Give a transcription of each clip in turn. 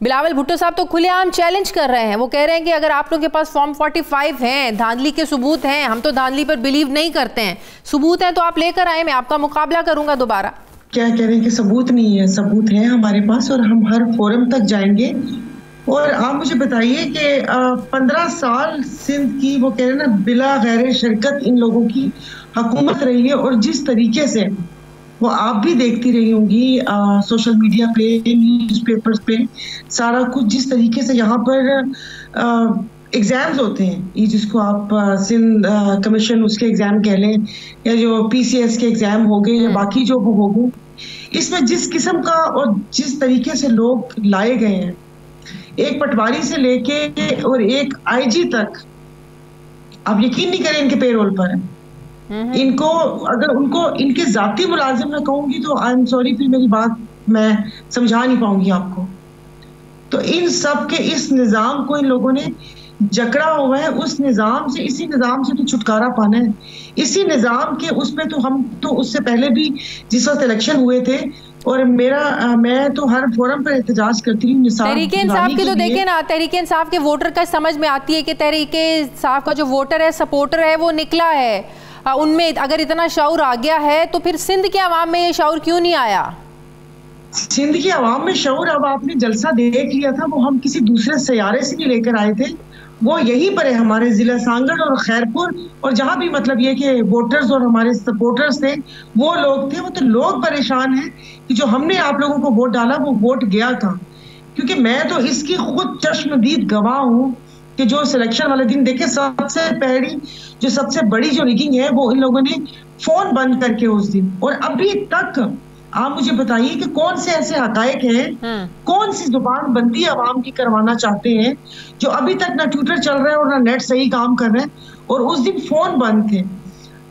बिलावल भुट्टो साहब तो खुलेआम चैलेंज कर रहे हैं। वो कह रहे हैं कि अगर आप लोगों के पास फॉर्म 45 हैं, धांधली के सबूत हैं, हम तो धांधली पर बिलीव नहीं करते हैं, सबूत हैं तो आप लेकर आए, मैं आपका मुकाबला करूंगा दोबारा। क्या कह रहे हैं कि सबूत नहीं है? सबूत है हमारे पास और हम हर फोरम तक जाएंगे। और आप मुझे बताइए कि 15 साल सिंध की, वो कह रहे हैं ना, बिला गैर शिरकत इन लोगों की हुकूमत रही है। और जिस तरीके से वो आप भी देखती रही होंगी सोशल मीडिया पे, न्यूज़पेपर्स पे, सारा कुछ जिस तरीके से यहाँ पर एग्जाम्स होते हैं, ये जिसको आप सिंध कमीशन उसके एग्जाम कह लें, या जो PCS के एग्जाम हो गए, या बाकी जो हो गए, इसमें जिस किस्म का और जिस तरीके से लोग लाए गए हैं, एक पटवारी से लेके और एक IG तक, आप यकीन नहीं करें इनके पेरोल पर है। इनको अगर उनको इनके जाती मुलाजिम मैं कहूंगी तो आई एम सॉरी, फिर मेरी बात मैं समझा नहीं पाऊंगी आपको। तो इन सब के इस निज़ाम को इन लोगों ने जकड़ा हुआ है। उस निज़ाम से, इसी निज़ाम से तो छुटकारा पाना है। इसी निज़ाम के उस पे तो हम तो उससे पहले भी जिस वक्त इलेक्शन हुए थे, और मैं तो हर फोरम पर एहतजाज करती हूँ। तहरीके इंसाफ की तो देखें ना, तहरीके इंसाफ के वोटर का समझ में आती है कि तहरीके इंसाफ का जो वोटर है, सपोर्टर है, वो निकला है, उनमें अगर इतना शऊर आ गया है तो फिर सिंध के अवाम में ये शऊर क्यों नहीं आया? सिंध की अवाम में शऊर, अब आपने जलसा देख लिया था, वो हम किसी दूसरे सैयारे से नहीं लेकर आए थे, वो यहीं पर है हमारे जिला सांगड़ और खैरपुर, और जहां भी मतलब ये कि वोटर्स और हमारे सपोर्टर्स थे, वो लोग थे। वो तो लोग परेशान हैं कि जो हमने आप लोगों को वोट डाला वो वोट गया था। क्योंकि मैं तो इसकी खुद चश्मदीद गवाह हूँ कि जो सिलेक्शन वाले दिन देखे, सबसे पहली जो सबसे बड़ी जो रिगिंग है वो इन लोगों ने फोन बंद करके उस दिन, और अभी तक आप मुझे बताइए कि कौन से ऐसे हकायक हैं, कौन सी जुबान बंदी आवाम की करवाना चाहते हैं जो अभी तक ना ट्विटर चल रहा है और ना नेट सही काम कर रहे हैं, और उस दिन फोन बंद थे।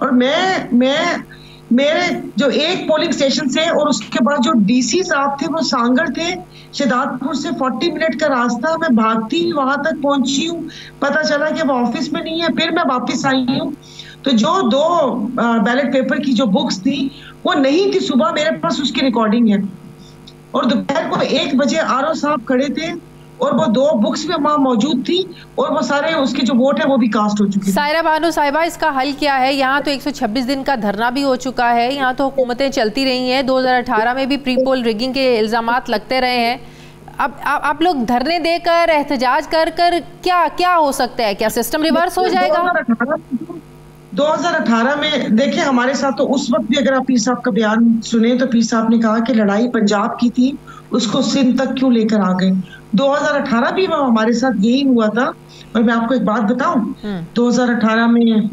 और मैं मेरे जो एक पोलिंग स्टेशन से, और उसके बाद जो DC साहब थे वो सांगड़ थे, शहदादपुर से 40 मिनट का रास्ता, मैं भागती वहां तक पहुंची हूँ, पता चला कि वो ऑफिस में नहीं है, फिर मैं वापस आई हूँ। तो जो 2 बैलेट पेपर की जो बुक्स थी वो नहीं थी, सुबह मेरे पास उसकी रिकॉर्डिंग है, और दोपहर को 1 बजे RO साहब खड़े थे और वो 2 बुक्स भी वहाँ मौजूद थी, और वो सारे उसके जो वोट है वो भी कास्ट हो चुके हैं। सायरा बानो साहिबा, इसका हल क्या है? यहाँ तो 126 दिन का धरना भी हो चुका है, यहाँ तो हुकूमतें चलती रही हैं, 2018 में भी प्री पोल रिगिंग के इल्जामात लगते रहे हैं। अब आप लोग धरने देकर, एहतजाज कर क्या क्या हो सकता है? क्या सिस्टम रिवर्स हो जाएगा? 2018 में देखिए हमारे साथ तो उस वक्त भी, अगर आप पीर साहब का बयान सुने तो पीर साहब ने कहा कि लड़ाई पंजाब की थी, उसको सिंध तक क्यों लेकर आ गए। 2018 भी हमारे साथ यही हुआ था। और मैं आपको एक बात बताऊं, 2018 में,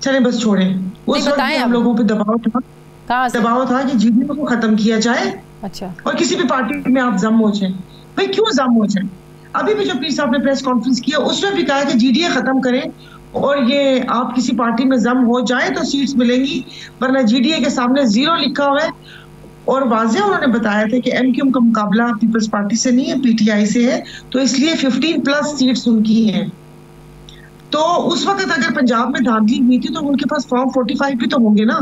चले बस छोड़े, उस वक्त हम लोगों पे दबाव था कि GDA को खत्म किया जाए। अच्छा। और किसी भी पार्टी में आप जम हो जाए, भाई क्यों जम हो जाए? अभी भी जो पीर साहब ने प्रेस कॉन्फ्रेंस किया उसमें भी कहा कि GDA खत्म करें, और ये आप किसी पार्टी में जम हो जाए तो सीट्स मिलेंगी, वरना GDA के सामने 0 लिखा हुआ है। और वाज़ेह उन्होंने बताया था कि MQM का मुकाबला पीपल्स पार्टी से नहीं है, PTI से है, तो इसलिए 15+ सीट्स उनकी हैं। तो उस वक्त अगर पंजाब में धांधली हुई थी तो उनके पास फॉर्म 45 भी तो होंगे ना,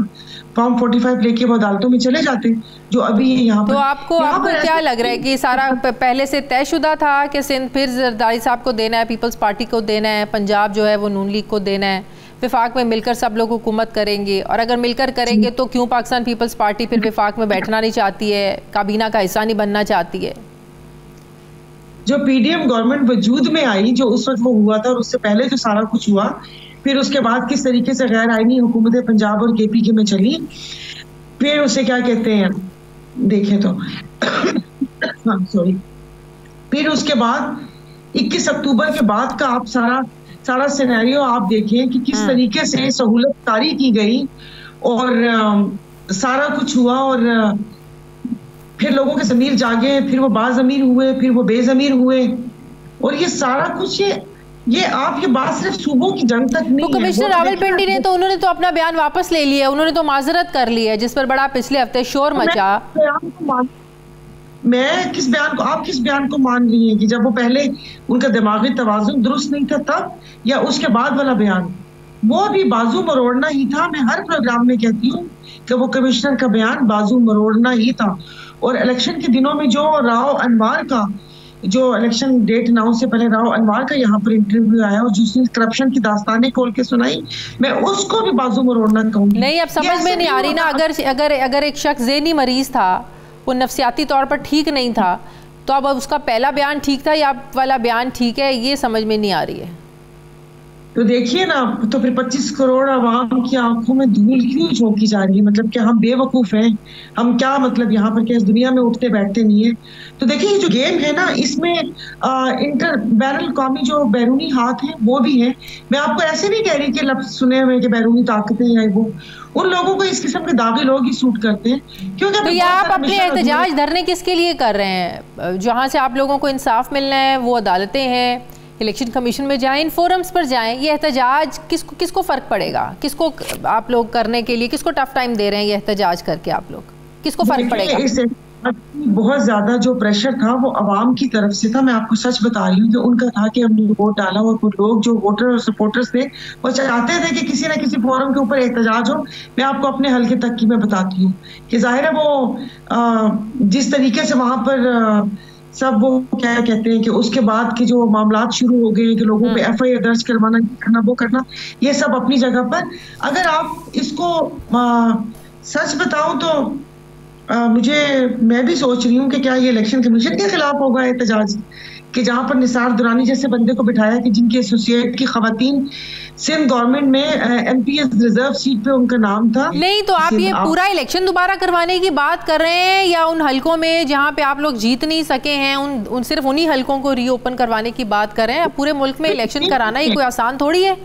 फॉर्म 45 लेके वो अदालतों में चले जाते, जो अभी यहाँ पर। तो आपको क्या लग रहा है कि सारा पहले से तयशुदा था कि सिंध फिर जरदारी साहब को देना है, पीपल्स पार्टी को देना है, पंजाब जो है वो नून लीग को देना है, विफाक में मिलकर सब लोग हुकूमत करेंगे, और अगर मिलकर करेंगे तो क्यों पाकिस्तान पीपल्स पार्टी फिर विफाक में बैठना नहीं चाहती है, काबीना का हिस्सा नहीं बनना चाहती है? जो PDM गवर्नमेंट वजूद में आई, जो उस वक्त वो हुआ था, और उससे पहले जो सारा कुछ हुआ, फिर उसके बाद किस तरीके से गैर आईनी हुकूमतें पंजाब और KPK में चली, फिर उसे क्या कहते हैं देखें तो सॉरी, फिर उसके बाद 21 अक्टूबर के बाद का आप सारा सिनेरियो आप देखें कि किस तरीके से सहूलत तारी की गई, और सारा कुछ हुआ, और फिर लोगों के ज़मीर जागे, फिर वो बाज़मीर हुए, फिर वो बेज़मीर हुए, और ये सारा कुछ ये आप ये बात सिर्फ सूबों की जंग तक नहीं है। कमिश्नर रावलपिंडी ने तो, उन्होंने तो अपना बयान वापस ले लिया, उन्होंने तो माजरत कर ली है, जिस पर बड़ा पिछले हफ्ते शोर मचा। मैं किस बयान को, आप किस बयान को मान रही हैं कि जब वो पहले उनका दिमागी तवाज़ुन दुरुस्त नहीं था तब, या उसके बाद वाला बयान? वो भी बाजू मरोड़ना ही था। मैं हर प्रोग्राम में कहती हूँ कि वो कमिश्नर का बयान बाजू मरोड़ना ही था। और इलेक्शन के दिनों में जो राव अनवार का जो इलेक्शन डेट अनाउंस से पहले राव अनवर का यहाँ पर इंटरव्यू आया और जिसने करप्शन की दास्तानें खोल के सुनाई, मैं उसको भी बाजू मरोड़ना कहूंगी। नहीं, अब समझ में नहीं आ रही ना, अगर एक शख्स ज़हनी मरीज था, वो नफ्सियाती तौर पर ठीक नहीं था, तो अब उसका पहला बयान ठीक था या वाला बयान ठीक है, ये समझ में नहीं आ रही है। तो देखिए ना, तो फिर 25 करोड़ आवाम की आंखों में धूल क्यों झोंकी जा रही है? मतलब क्या हम बेवकूफ हैं? हम क्या मतलब यहाँ पर क्या इस दुनिया में उठते बैठते नहीं है? तो देखिए, ये जो गेम है ना, इसमें इंटर बैरल कौमी जो बैरूनी हाथ है वो भी है। मैं आपको ऐसे नहीं कह रही कि लफ्ज सुने हुए कि बैरूनी ताकतें या वो, उन लोगों को इस किस्म के दागे लोग ही सूट करते हैं। क्योंकि तो ये आप अपने एहतजाज धरने किसके लिए कर रहे हैं? जहाँ से आप लोगों को इंसाफ मिलना है वो अदालतें हैं, इलेक्शन कमीशन में जाएं, इन फोरम्स पर जाएं। ये एहतजाज किसको फ़र्क पड़ेगा? किसको आप लोग करने के लिए किसको टफ टाइम दे रहे हैं? ये एहतजाज करके आप लोग किसको फ़र्क पड़ेगा? बहुत ज्यादा जो प्रेशर था वो अवाम की तरफ से था। मैं आपको सच बता रही हूँ कि उनका था कि हमने वोट डाला और कुछ लोग जो वोटर और सपोर्टर्स थे वो चाहते थे कि किसी न किसी फोरम के ऊपर एहतजाज हो। मैं आपको अपने हल्के तक की मैं बताती हूँ कि जाहिर है वो जिस तरीके से वहां पर सब वो क्या कहते हैं कि उसके बाद के जो मामलात शुरू हो गए कि लोगों पे FIR दर्ज करना वो करना, ये सब अपनी जगह पर। अगर आप इसको सच बताऊं तो मैं भी सोच रही हूँ कि क्या ये इलेक्शन कमीशन के खिलाफ होगा एहतजाज, कि जहां पर निसार दुरानी जैसे बंदे को बिठाया कि जिनकी एसोसिएट की खवातीन सिंध गवर्नमेंट में MPS रिजर्व सीट पे उनका नाम था। नहीं, तो आप ये पूरा इलेक्शन दोबारा करवाने की बात कर रहे हैं या उन हलकों में जहां पे आप लोग जीत नहीं सके हैं उन सिर्फ उन्हीं हलकों को रीओपन करवाने की बात कर रहे हैं? पूरे मुल्क में इलेक्शन कराना ही कोई आसान थोड़ी है।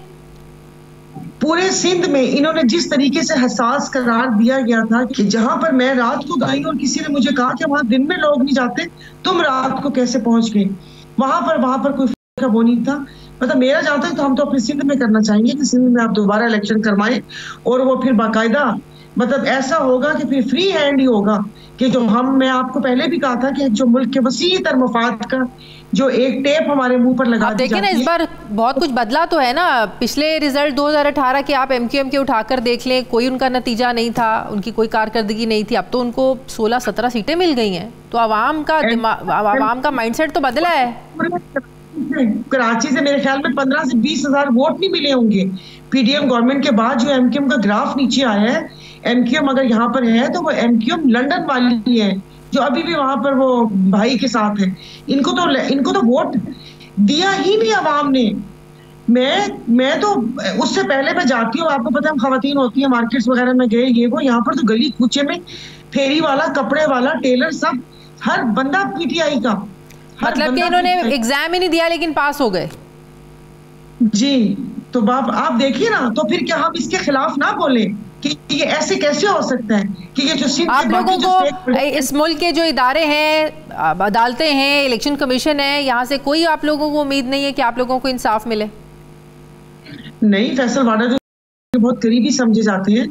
पूरे सिंध में इन्होंने जिस तरीके से हसास करार दिया गया था कि जहां पर मैं रात को गई और किसी ने मुझे कहा कि वहां दिन में लोग नहीं जाते, तुम रात को कैसे पहुंच गए? वहां पर कोई वो नहीं था। मतलब मेरा जहां तक, तो हम तो अपने सिंध में करना चाहेंगे कि सिंध में आप दोबारा इलेक्शन करवाएं और वो फिर बाकायदा मतलब ऐसा होगा कि फिर फ्री हैंड ही होगा कि जो मैं आपको पहले भी कहा था कि जो मुल्क के वसी तर मफाद का जो एक टेप हमारे मुंह पर लगा दी देखिए ना, इस बार बहुत कुछ बदला तो है ना। पिछले रिजल्ट 2018 के आप MQM के उठाकर देख लें, कोई उनका नतीजा नहीं था, उनकी कोई कारकर्दगी नहीं थी। अब तो उनको 16-17 सीटें मिल गई हैं, तो आवाम का माइंडसेट तो बदला है। कराची से मेरे ख्याल में 15 से 20 हजार वोट नहीं मिले होंगे। PDM गवर्नमेंट के बाद जो MQM का ग्राफ नीचे आया है, MQM अगर यहाँ पर है तो वो MQM लंदन वाली है जो अभी भी वहां पर वो भाई के साथ है। इनको तो वोट दिया ही नहीं अवाम ने। मैं तो उससे पहले मैं जाती हूँ, आपको पता है हम खवातीन होती है मार्केट्स वगैरह में गए ये वो, यहाँ पर तो गली कूचे में फेरी वाला, कपड़े वाला, टेलर, सब हर बंदा PTI का। मतलब कि इन्होंने एग्जाम ही नहीं दिया लेकिन पास हो गए जी। तो आप देखिए ना, तो फिर क्या हम इसके खिलाफ ना बोले कि ये ऐसे कैसे हो सकता है कि ये जो आप लोगों को इस मुल्क के जो इदारे हैं, अदालतें हैं, इलेक्शन कमीशन है, यहाँ से कोई आप लोगों को उम्मीद नहीं है कि आप लोगों को इंसाफ मिले? नहीं, फैसल वाडा जो बहुत करीबी समझे जाते हैं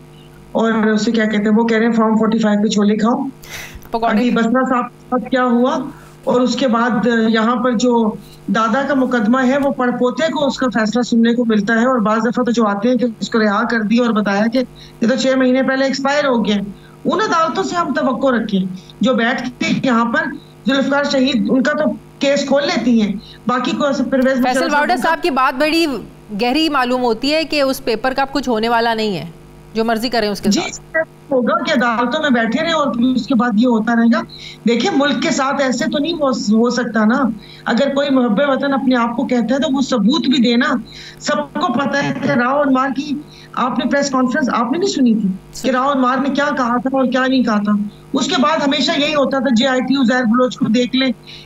और उसे क्या कहते हैं, वो कह रहे हैं फॉर्म 45 पे छोले खाओ। अभी बसरा साहब क्या हुआ और उसके बाद यहाँ पर जो दादा का मुकदमा है वो पड़पोते को उसका फैसला सुनने को मिलता है और बाज दफा तो जो आते हैं कि उसको रिहा कर दिया और बताया कि ये तो 6 महीने पहले एक्सपायर हो गया। उन अदालतों से हम तवक्को रखें जो बैठ के यहाँ पर जुल्फकार शहीद उनका तो केस खोल लेती हैं, बाकी को फैसल वाडा साहब की बात बड़ी गहरी मालूम होती है कि उस पेपर का कुछ होने वाला नहीं है, जो मर्जी करें उसके साथ होगा कि अदालतों में बैठे रहे और फिर उसके बाद ये होता रहेगा। देखिए, मुल्क के साथ ऐसे तो नहीं हो सकता ना। अगर कोई मुहब्बे वतन अपने आप को कहता है तो वो सबूत भी देना। सबको पता है कि राव अनवर की आपने प्रेस कॉन्फ्रेंस आपने नहीं सुनी थी कि राव अनवर ने क्या कहा था और क्या नहीं कहा था। उसके बाद हमेशा यही होता था JIT उजैर बलोच को देख ले,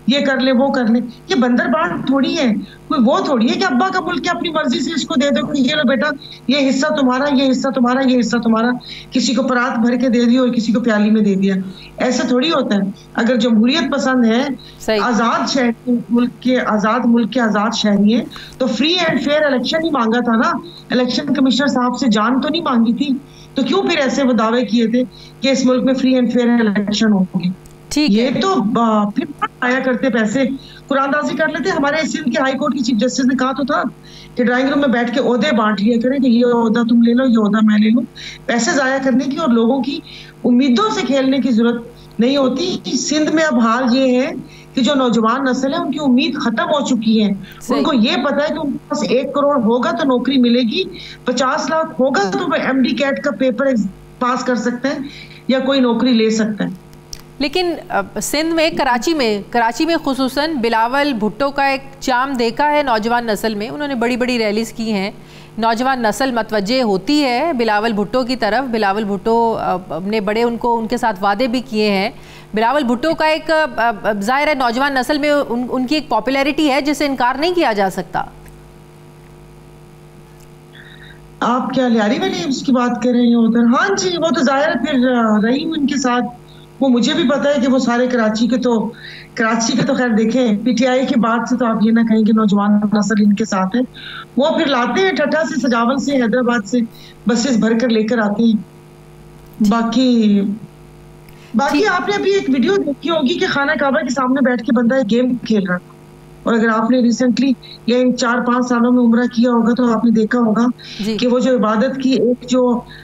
ये कर ले, वो कर ले। ये बंदरबांट थोड़ी है, कोई वो थोड़ी है कि अब्बा का मुल्क अपनी मर्जी से इसको दे दो कि ये लो बेटा, ये हिस्सा तुम्हारा, ये हिस्सा तुम्हारा, ये हिस्सा तुम्हारा, किसी को परात भर के दे दिया और किसी को प्याली में दे दिया। ऐसा थोड़ी होता है। अगर जमहूरियत पसंद है, आजाद शहरी मुल्क के आजाद शहरी है, तो फ्री एंड फेयर इलेक्शन ही मांगा था ना। इलेक्शन कमिश्नर साहब से जान तो नहीं मांगी थी, तो क्यों फिर ऐसे वो दावे किए थे कि इस मुल्क में फ्री एंड फेयर इलेक्शन होंगे? ठीक ये तो फिर आया करते पैसे कुरानदाजी कर लेते। हमारे सिंध के हाई कोर्ट की चीफ जस्टिस ने कहा तो था कि ड्राइंग रूम में बैठ के ओहदे बांट लिया करें कि ये ओहदा तुम ले लो, ये ओहदा मैं ले लूं। पैसे जाया करने की और लोगों की उम्मीदों से खेलने की जरूरत नहीं होती। सिंध में अब हाल ये है कि जो नौजवान नस्ल है उनकी उम्मीद खत्म हो चुकी है। उनको ये पता है कि उनके पास 1 करोड़ होगा तो नौकरी मिलेगी, 50 लाख होगा तो वो MD कैट का पेपर पास कर सकते हैं या कोई नौकरी ले सकता है। लेकिन सिंध में, कराची में खुसूसन बिलावल भुट्टो का एक चाम देखा है नौजवान नस्ल में। उन्होंने बड़ी बड़ी रैलीज की हैं, नौजवान नस्ल मतवज्जे होती है बिलावल भुट्टो की तरफ। बिलावल भुट्टो ने बड़े उनके साथ वादे भी किए हैं। बिलावल भुट्टो का एक जाहिर है नौजवान नस्ल में उनकी एक पॉपुलैरिटी है जिसे इनकार नहीं किया जा सकता। आप क्या लियारी विलियम्स की बात कर रहे हैं उधर? हाँ जी, वो तो जाहिर है, फिर रही हूँ उनके साथ। वो मुझे भी पता है कि वो सारे कराची के तो खैर देखें, PTI के बाद से तो आप ये ना कहें कि नौजवान नस्ल इनके साथ है। वो फिर लाते हैं ठट्ठा से, सजावल से, हैदराबाद से बसेस भर कर लेकर आते हैं। बाकी आपने अभी एक वीडियो देखी होगी कि खाना काबा के सामने बैठ के बंदा एक गेम खेल रहा था। और अगर आपने रिसेंटली या इन 4-5 सालों में उम्रा किया होगा तो आपने देखा होगा कि वो जो इबादत की एक जो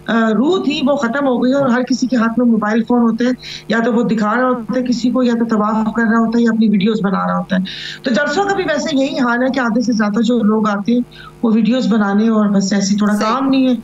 रूह थी वो खत्म हो गई और हर किसी के हाथ में मोबाइल फोन होते हैं, या तो वो दिखा रहा होता है किसी को, या तो तवाफ कर रहा होता है, या अपनी वीडियोस बना रहा होता है। तो जलसों का भी वैसे यही हाल है कि आधे से ज्यादा जो लोग आते हैं वो वीडियोस बनाने, और बस ऐसी थोड़ा काम नहीं है